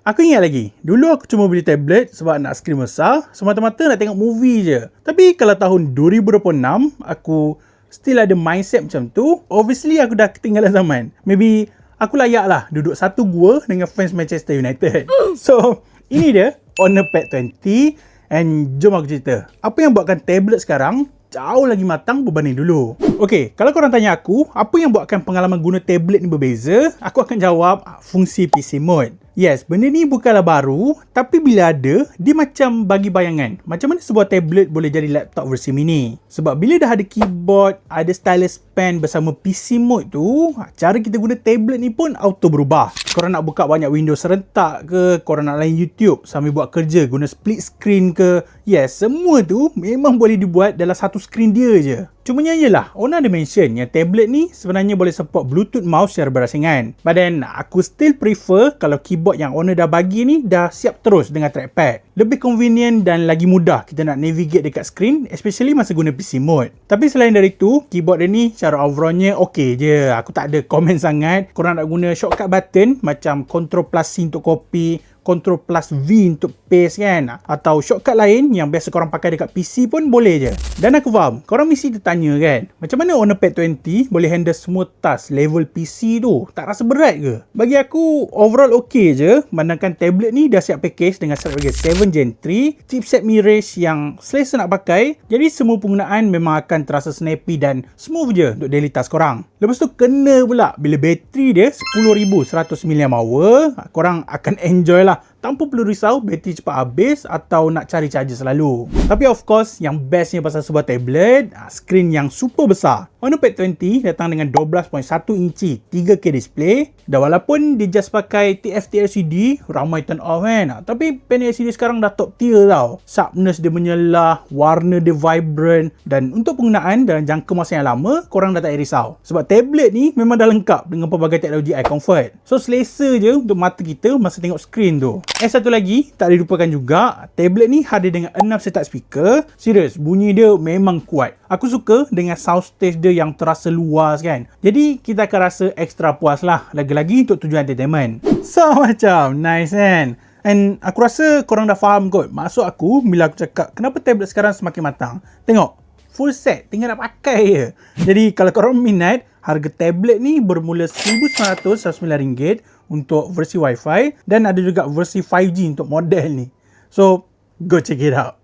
Aku ingat lagi, dulu aku cuma beli tablet sebab nak skrin besar, semata-mata nak tengok movie je. Tapi kalau tahun 2026, aku still ada mindset macam tu, obviously aku dah ketinggalan zaman. Maybe aku layak lah duduk satu gua dengan fans Manchester United. So, ini dia Honor Pad 20 and jom aku cerita. Apa yang buatkan tablet sekarang jauh lagi matang berbanding dulu. Okay, kalau korang tanya aku, apa yang buatkan pengalaman guna tablet ni berbeza, aku akan jawab fungsi PC Mode. Yes, benda ni bukanlah baru, tapi bila ada, dia macam bagi bayangan macam mana sebuah tablet boleh jadi laptop versi mini. Sebab bila dah ada keyboard, ada stylus pen bersama PC Mode tu, cara kita guna tablet ni pun auto berubah. Korang nak buka banyak window serentak ke, korang nak layan YouTube sambil buat kerja guna split screen ke, yes, semua tu memang boleh dibuat dalam satu screen dia je. Cumanya ialah, Honor ada mention yang tablet ni sebenarnya boleh support Bluetooth mouse secara berasingan. But then, aku still prefer kalau keyboard yang Honor dah bagi ni dah siap terus dengan trackpad. Lebih convenient dan lagi mudah kita nak navigate dekat screen, especially masa guna PC mode. Tapi selain dari tu, keyboard dia ni cara overallnya okey je. Aku tak ada komen sangat. Korang nak guna shortcut button macam Ctrl plus C untuk copy, Ctrl plus V untuk paste kan, atau shortcut lain yang biasa korang pakai dekat PC pun boleh je. Dan aku faham, korang mesti tertanya kan, macam mana Honor Pad 20 boleh handle semua task level PC tu? Tak rasa berat ke? Bagi aku, overall okey je, mandangkan tablet ni dah siap package dengan Snapdragon 7 Gen 3, chipset Mirage yang selesa nak pakai, jadi semua penggunaan memang akan terasa snappy dan smooth je untuk daily task korang. Lepas tu kena pula, bila bateri dia 10,100 mAh, korang akan enjoy lah tanpa perlu risau bateri cepat habis atau nak cari charger selalu. Tapi of course, yang bestnya pasal sebuah tablet, skrin yang super besar. Honor Pad 20 datang dengan 12.1 inci 3K display. Dan walaupun dia just pakai TFT LCD, ramai turn off kan, tapi panel LCD sekarang dah top tier tau. Sharpness dia menyelah, warna dia vibrant, dan untuk penggunaan dalam jangka masa yang lama, korang dah tak payah risau. Sebab tablet ni memang dah lengkap dengan pelbagai teknologi eye comfort. So selesa je untuk mata kita masa tengok skrin tu. Satu lagi, tak dilupakan juga, tablet ni hadir dengan 6 setup speaker. Serius, bunyi dia memang kuat. Aku suka dengan soundstage dia yang terasa luas kan. Jadi kita akan rasa ekstra puas lah, lagi-lagi untuk tujuan entertainment. So macam nice kan. And aku rasa korang dah faham kot maksud aku bila aku cakap kenapa tablet sekarang semakin matang. Tengok, full set, tinggal nak pakai je. Jadi kalau korang minat, harga tablet ni bermula RM1,999 untuk versi Wi-Fi dan ada juga versi 5G untuk model ni. So, go check it out.